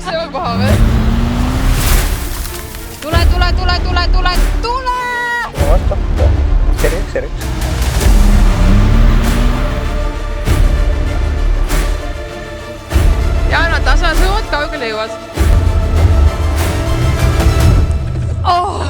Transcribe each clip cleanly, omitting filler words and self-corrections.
See on paha või? Tule! Vastu. Seriks. Ja nad tasa sõud, kaugele jõuad. Oh!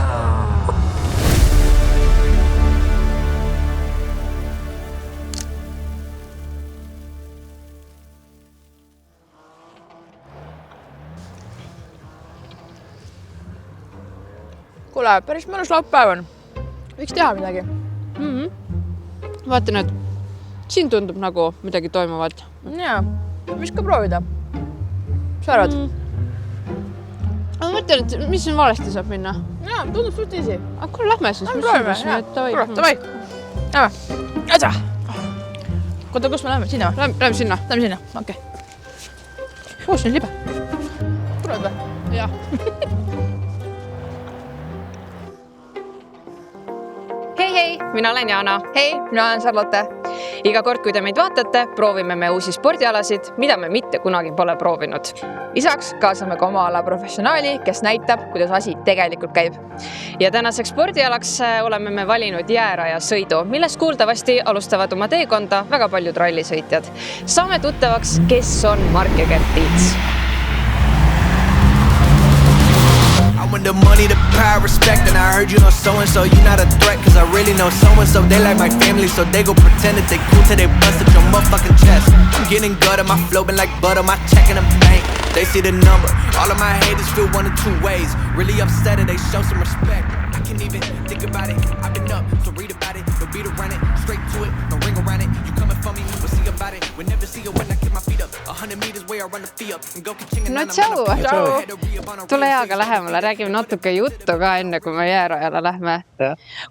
Kuule, päris mõnus laupäev on. Võiks teha midagi. Vaata nüüd, siin tundub nagu midagi toimuvat. Jaa, võiks ka proovida. Mis arvad? Ma mõtlen, et mis siin valesti saab minna? Jaa, tundub suht easy. Aga kuule, lähme siis. Proovime, jah. Davai. Lähme. Ätsa. Koda, kus me lähme? Sinna või? Lähme sinna. Okei. Kus on libe? Tuled või? Jah. Hei, mina olen Jana. Hei, mina olen Charlotte. Iga kord, kui te meid vaatate, proovime me uusi spordialasid, mida me mitte kunagi pole proovinud. Lisaks kaasame ka oma ala professionaali, kes näitab, kuidas asi tegelikult käib. Ja tänaseks spordialaks oleme me valinud jääraja sõidu, millest kuuldavasti alustavad oma teekonda väga paljud rallisõitjad. Saame tuttavaks, kes on Mark-Egert Tiits. I want the money, the power, respect, and I heard you know so-and-so, you not a threat, cause I really know so-and-so, they like my family, so they go pretend that they cool till they bust up your motherfucking chest. I'm getting good, my flow been like butter, my check in the bank, they see the number, all of my haters feel one of two ways, really upset and they show some respect, I can't even think about it, I've been up, so read about it, no beat around it, straight to it, no ring around it, you coming for me, we'll see about it, we'll never see it when I get my feet up, 100 meters where I run the fee up, and go ka-ching No tšau! Tule Jaaga lähemale, räägime natuke juttu ka enne, kui me jäärajale lähme.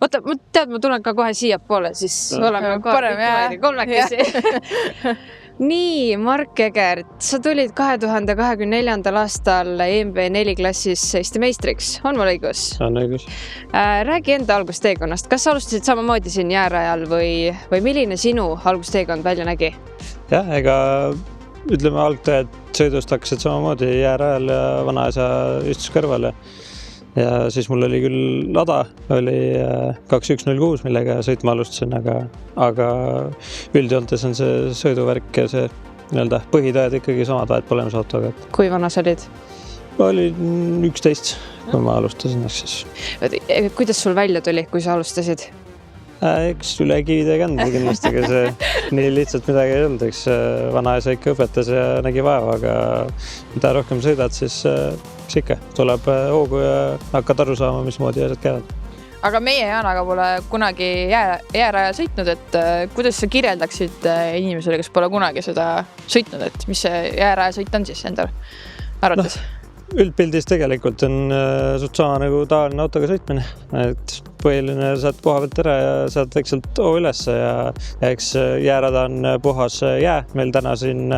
Oota, tead, ma tulen ka kohe siia poole, siis oleme kolmekesi. Nii, Mark-Egert, sa tulid 2024. aastal EMB4 klassis Eesti meistriks, on mul õigus? On õigus. Räägi enda algusteekonnast, kas sa alustasid samamoodi siin jäärajal või milline sinu algusteekond välja nägi? Jah, ega ütleme algtajad sõidust hakkasid samamoodi jäärajal ja vanaisa istus kõrval ja siis mul oli küll lada, oli 2106, millega sõitma alustasin, aga üldjoontes on see sõiduvärk ja see põhitaed ikkagi samad vahet polemisautoga. Kui vana sa olid? Ma olin 11, kui ma alustasin. Kuidas sul välja tuli, kui sa alustasid? Eks üle kivide kändi kindlasti, aga see nii lihtsalt midagi ei olnud, eks vanaisa ikka õpetas ja nägi vaeva, aga mida rohkem sõidad, siis ikka tuleb hoogu ja hakkad aru saama, mismoodi asjad käivad. Aga meie Jaanaga pole kunagi jäärajal sõitnud, et kuidas sa kirjeldaksid inimesele, kes pole kunagi seda sõitnud, et mis see jäärajal sõit on siis endal arvates? Üldpildis tegelikult on suht sama nagu tavaline autoga sõitmine, et põhiline saad koha pealt ära ja saad väikselt hoo ülesse ja eks jäärada on puhas jää. Meil täna siin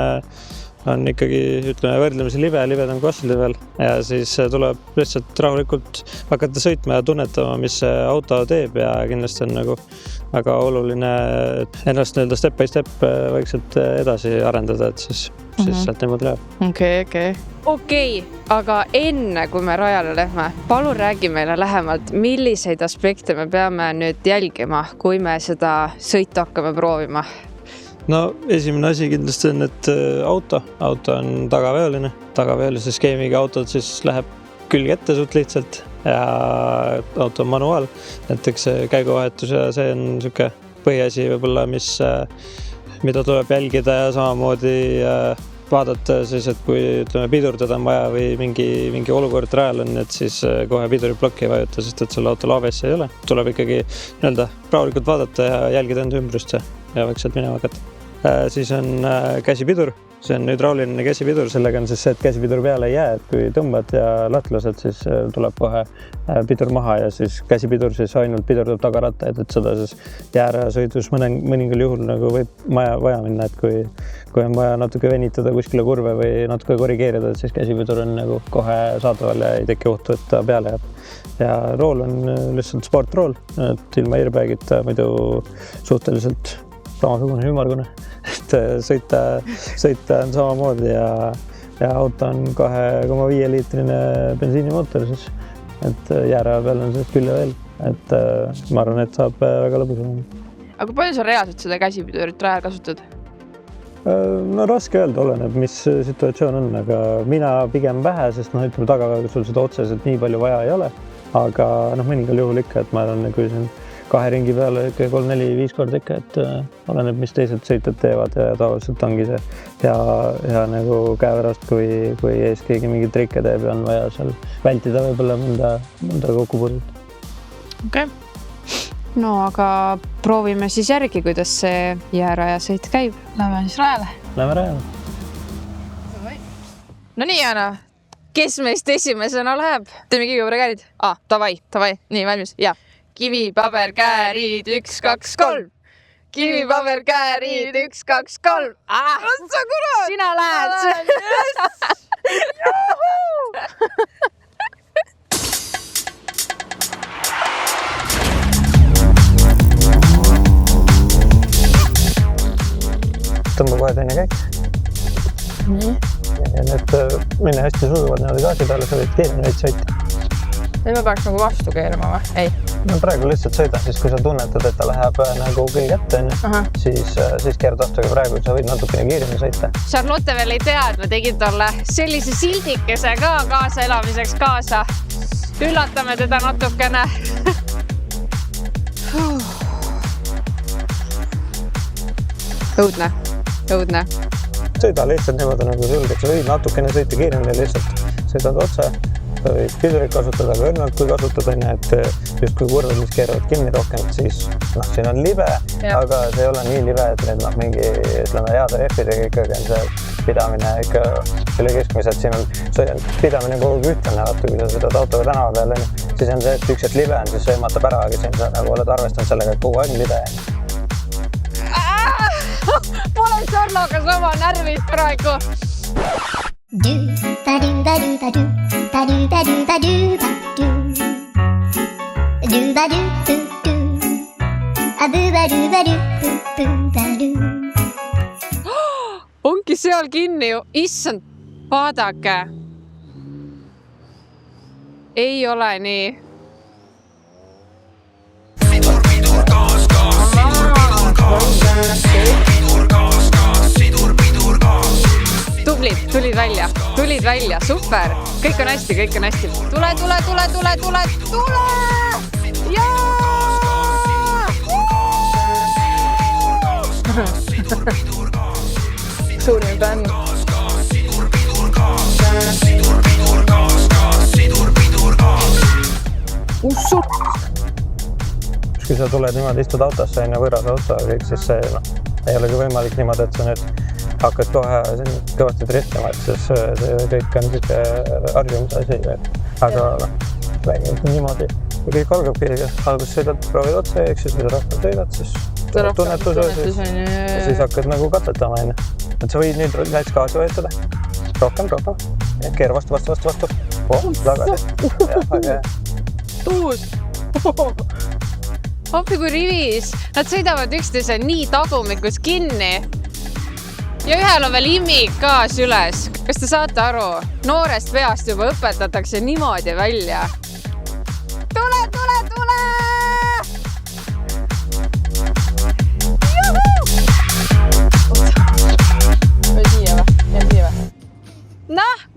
on ikkagi võrdlemisi libedam kui asfaldipeal ja siis tuleb lihtsalt rahulikult hakata sõitma ja tunnetama, mis see auto teeb ja kindlasti on nagu väga oluline ennast step by step vaikselt edasi arendada, et siis sealt niimoodi läheb. Okei, aga enne kui me rajale lähme, palun räägi meile lähemalt, milliseid aspekte me peame nüüd jälgima, kui me seda sõitu hakkame proovima? No esimene asi kindlasti on, et auto on tagaveolise skeemiga autod siis läheb külg ette suht lihtsalt ja auto on manuaal, näiteks käiguvahetus ja see on niisugune põhiasi võib-olla, mida tuleb jälgida ja samamoodi vaadata siis, et kui pidurdada on vaja või mingi olukord rajal on, et siis kohe piduriplokki ei vajuta, sest et selle autol ABS ei ole. Tuleb ikkagi rahulikult vaadata ja jälgida enda ümbrust ja vaikselt minema hakata. Siis on käsipidur, see on hüdrauliline käsipidur, sellega on siis see, et käsipidur peale ei jää, et kui tõmbad ja latlased, siis tuleb kohe pidur maha ja siis käsipidur siis ainult pidurdab tagarattaid, et seda siis jäärasõidus mõningal juhul nagu võib vaja minna, et kui on vaja natuke venitada kuskile kurve või natuke korrigeerida, et siis käsipidur on nagu kohe saadaval ja ei teki ohtu, et ta peale jääb. Ja rool on lihtsalt sportrool, et ilma airbagita muidu suhteliselt samasugune ümmargune, et sõita on samamoodi ja ja auto on 2,5 liitrine bensiinimootor siis, et jääraja peal on sellest külje veel, et ma arvan, et saab väga lõbus olema. Aga kui palju sa reaalselt seda käsipidurit rajal kasutad? No raske öelda, oleneb, mis situatsioon on, aga mina pigem vähe, sest ütleme tagaväega sul seda otseselt nii palju vaja ei ole, aga mõningal juhul ikka, et ma arvan, kui siin 2 ringi peale ikka 3-4-5 korda ikka, et oleneb, mis teised sõitjad teevad ja tavaliselt ongi see hea nagu käevärast, kui ees keegi mingi trikke teeb ja on vaja seal vältida võib-olla mõnda kokkupurjut. Okay. No aga proovime siis järgi, kuidas see jääraja sõit käib. Lähme siis rajale. Lähme rajale. No nii, Jana. Kes meist esimesena läheb? Teeme kivi, paber, käärid? Davai. Nii, valmis? Ja. Kivi, paber, käärid, 1, 2, 3. Kivi, paber, käärid, 1, 2, 3. Otsa, kurat! Sina lähed. Tõmba kohe teine käik. Nii. Ja need minne hästi sujuvad niimoodi gaasi peale, sa võid keerimine veits sõita. Ei ma peaks nagu vastu keerama või? Ei. No praegu lihtsalt sõida, siis kui sa tunnetad, et ta läheb nagu kõige kätte, siis keerad vastu, aga praegu sa võid natukene kiirimine sõita. Charlotte veel ei tea, et me tegid talle sellise sildikese ka kaasa elamiseks kaasa. Üllatame teda natukene. Õudne. Sõida lihtsalt niimoodi nagu julged, sa võid natukene sõita kiirimine lihtsalt. Sõidad otse, sa võid pidurit kasutada ka õrnalt, kui kasutad, et just kui kurvad, mis keeravad kinni rohkem, siis siin on libe, aga see ei ole nii libe, et need mingi, ütleme, heade rehvidega ikkagi on see pidamine ikka üle keskmiselt. Siin on pidamine kogu ütlane, vaata, kui sa sõidad autoga tänava peal, siis on see, et üks hetk libe on, siis see ematab ära, aga siin sa nagu oled arvestanud sellega, et kogu aeg libe. Pole Sarloga sama närvis praegu. Ongi seal kinni ju. Issand, vaadake. Ei ole nii. Tublid, tulid välja, super. Kõik on hästi. Tule! Jaa! Suurim fänn. Kui sa tuled niimoodi, istud autosse enne võõras auto, siis see ei olegi võimalik niimoodi, et sa nüüd hakkad kohe kõvasti driftima, et siis see kõik on siuke harjumise asi. Aga vähemalt niimoodi. Ja kõik algabki, alguses sõidad, proovid otse, eks siis mida rohkem sõidad, siis tunnetus ja siis hakkad nagu katsetama. Et sa võid nüüd näiteks gaasi vajutada. Rohkem. Keera vastu. Tagasi. Tuus. Appi kui rivis. Nad sõidavad üksteise nii tagumikus kinni. Ja ühel on veel imik gaas üles. Kas te saate aru? Noorest peast juba õpetatakse niimoodi välja. Tule!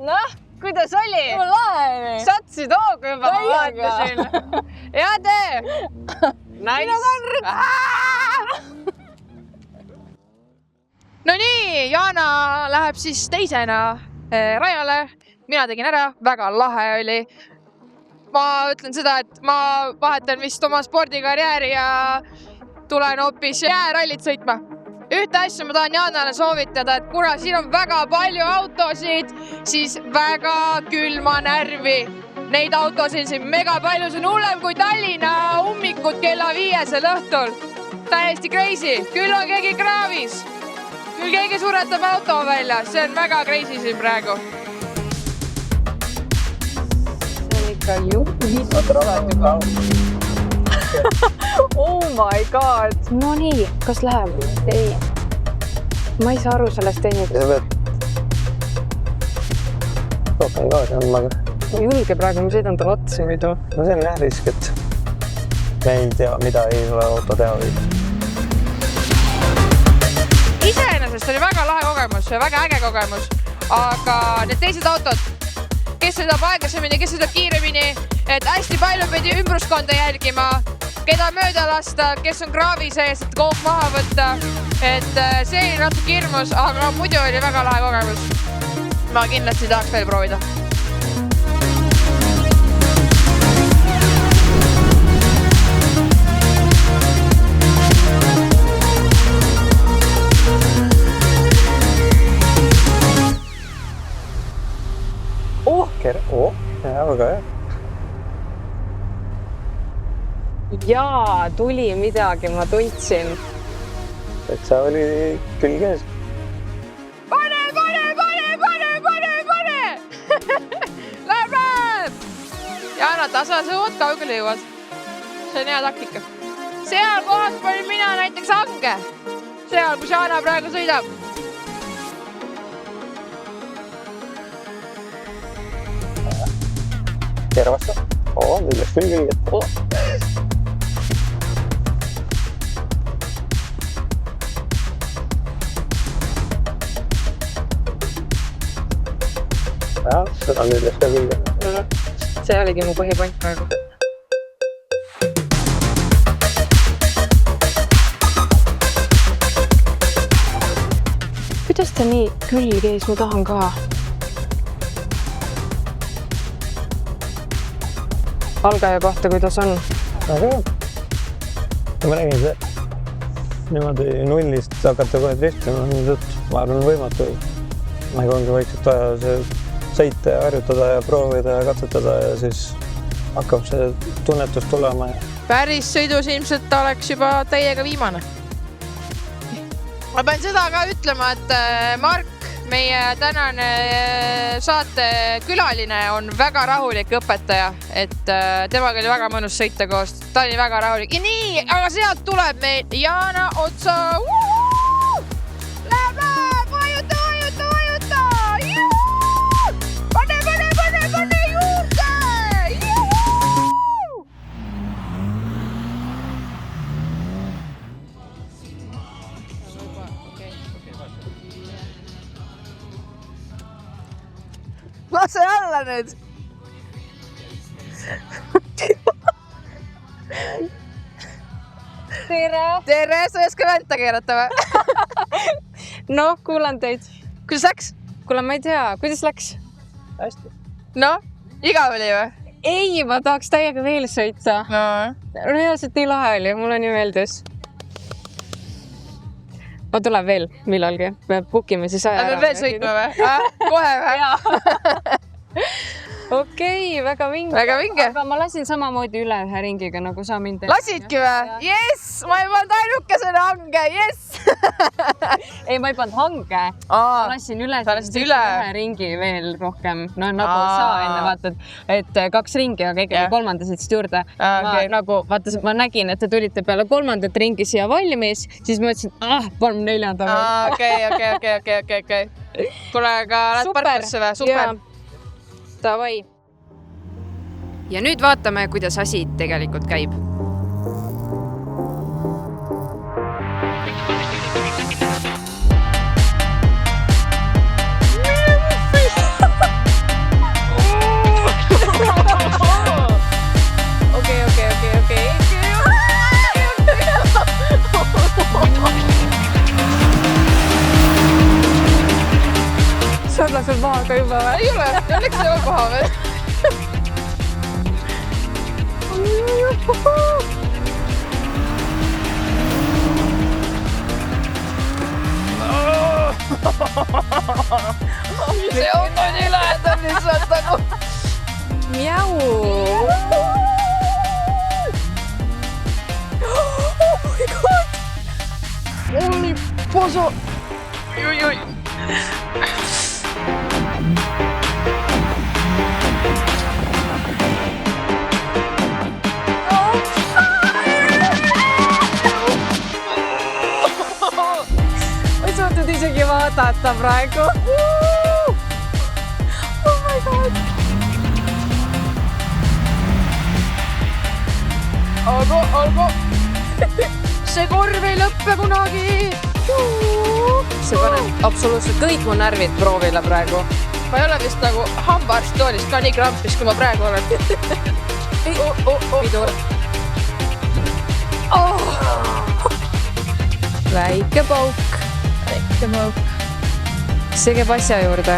Noh, kuidas oli? Satsid hoogu juba, ma vaatasin. Hea tee! Nice! No nii, Jana läheb siis teisena rajale. Mina tegin ära, väga lahe oli. Ma ütlen seda, et ma vahetan vist oma spordikarjääri ja tulen hoopis jäärallit sõitma. Ühte asja ma tahan Janale soovitada, et kuna siin on väga palju autosid, siis väga külma närvi. Neid autosid siin mega palju, see on hullem kui Tallinna ummikud kella 5 õhtul. Täiesti crazy, küll on keegi kraavis. Küll keegi suretab auto välja, see on väga crazy siin praegu. See on ikka juht. Oh my god. No nii, kas läheb? Ei. Ma ei saa aru sellest tehnikust. rohkem gaasi andma, aga julge praegu, ma sõidan talle otsa muidu. no see on jah risk, et me ei tea, mida ei ole auto teha või. Iseenesest oli väga lahe kogemus ja väga äge kogemus, aga need teised autod, kes sõidab aeglasemini, kes sõidab kiiremini, et hästi palju pidi ümbruskonda jälgima, keda mööda lasta, kes on kraavi sees, et koog maha võtta. Et see oli natuke hirmus, aga muidu oli väga lahe kogemus. Ma kindlasti tahaks veel proovida. Jaa, väga hea. Jaa, tuli midagi, ma tundsin. Et see oli küll käes. Pane! Läheb! Jaana, tasa sõud, kaugele jõuad. See on hea taktika. Seal kohas panin mina näiteks hange. Seal, kus Jaana praegu sõidab. Keera vastu. Nüüd läks küll ette. Jah, seda nüüd läks ka küll. See oligi mu põhipoint praegu. Kuidas ta nii külg ees, ma tahan ka. Algaja kohta, kuidas on? Aga jah. Ma räägin see niimoodi nullist hakata kohe driftima, ma arvan võimatu. Nagu ongi vaikselt vaja see sõita ja harjutada ja proovida ja katsetada ja siis hakkab see tunnetus tulema. Päris sõidus ilmselt oleks juba täiega viimane. Ma pean seda ka ütlema, et Mark, meie tänane saate külaline on väga rahulik õpetaja, et temaga oli väga mõnus sõita koos. Ta oli väga rahulik. Ja nii, aga sealt tuleb meil Jaana otsa. Läheb! Vajuta! Pane juurde! Lase alla nüüd! Tere, sa ei oska vänta keerata või? Noh, kuulan teid. Kuidas läks? Kuule, ma ei tea, kuidas läks? Hästi. No, igav oli või? Ei, ma tahaks täiega veel sõita. No. Reaalselt nii lahe oli, mulle nii meeldis. Ma tuleb veel millalgi. Me bookime siis aja ära. Peab veel sõitma või? Kohe või? Okei, väga vinge. Väga vinge. Aga ma lasin samamoodi üle ühe ringiga, nagu sa mind... Lasidki või? Jess! Ma ei pannud ainukesena hange, jess! Ei, ma ei pannud hange. Ma lasin üle ühe ringi veel rohkem. No nagu sa enne vaatad, et 2 ringi, aga ikkagi 3. sõitsid juurde. Nagu, vaata, ma nägin, et te tulite peale 3. ringi siia valmis, siis ma ütlesin, paneme 4. Okei. Kuule, aga lähed parklasse või? Super. Davai. Ja nüüd vaatame, kuidas asi tegelikult käib. Okei. Saad sul maha ka juba või? Ei ole, õnneks ei ole paha veel. See auto nii lähedal lihtsalt nagu. Mjau! Oh my god! Oli poso! Oi. Ma ei suutnud isegi vaadata praegu. Oh my god! olgu. See korv ei lõppe kunagi. See paneb absoluutselt kõik mu närvid proovile praegu. Ma ei ole vist nagu hambaarstitoolis ka nii krampis, kui ma praegu olen. Pidur. Väike pauk. See käib asja juurde.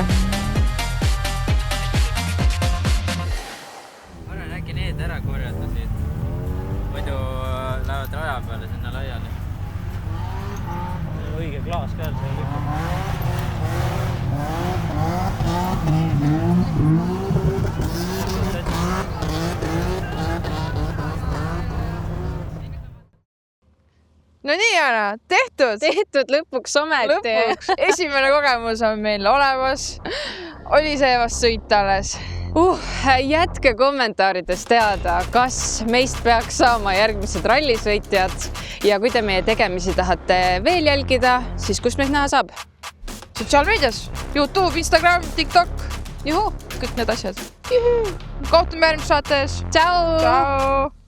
Arvan äkki need ära korjata siit. Muidu lähevad raja peale sinna laiali. Õige klaas ka see lükkab. No nii, Jana, tehtud. Tehtud lõpuks ometi. Lõpuks. Esimene kogemus on meil olemas. Oli see vast sõit alles. Jätke kommentaarides teada, kas meist peaks saama järgmised rallisõitjad ja kui te meie tegemisi tahate veel jälgida, siis kus meid näha saab? Sotsiaalmeedias, YouTube, Instagram, TikTok. Juhu, kõik need asjad. Kohtume järgmises saates. Ciao! Ciao!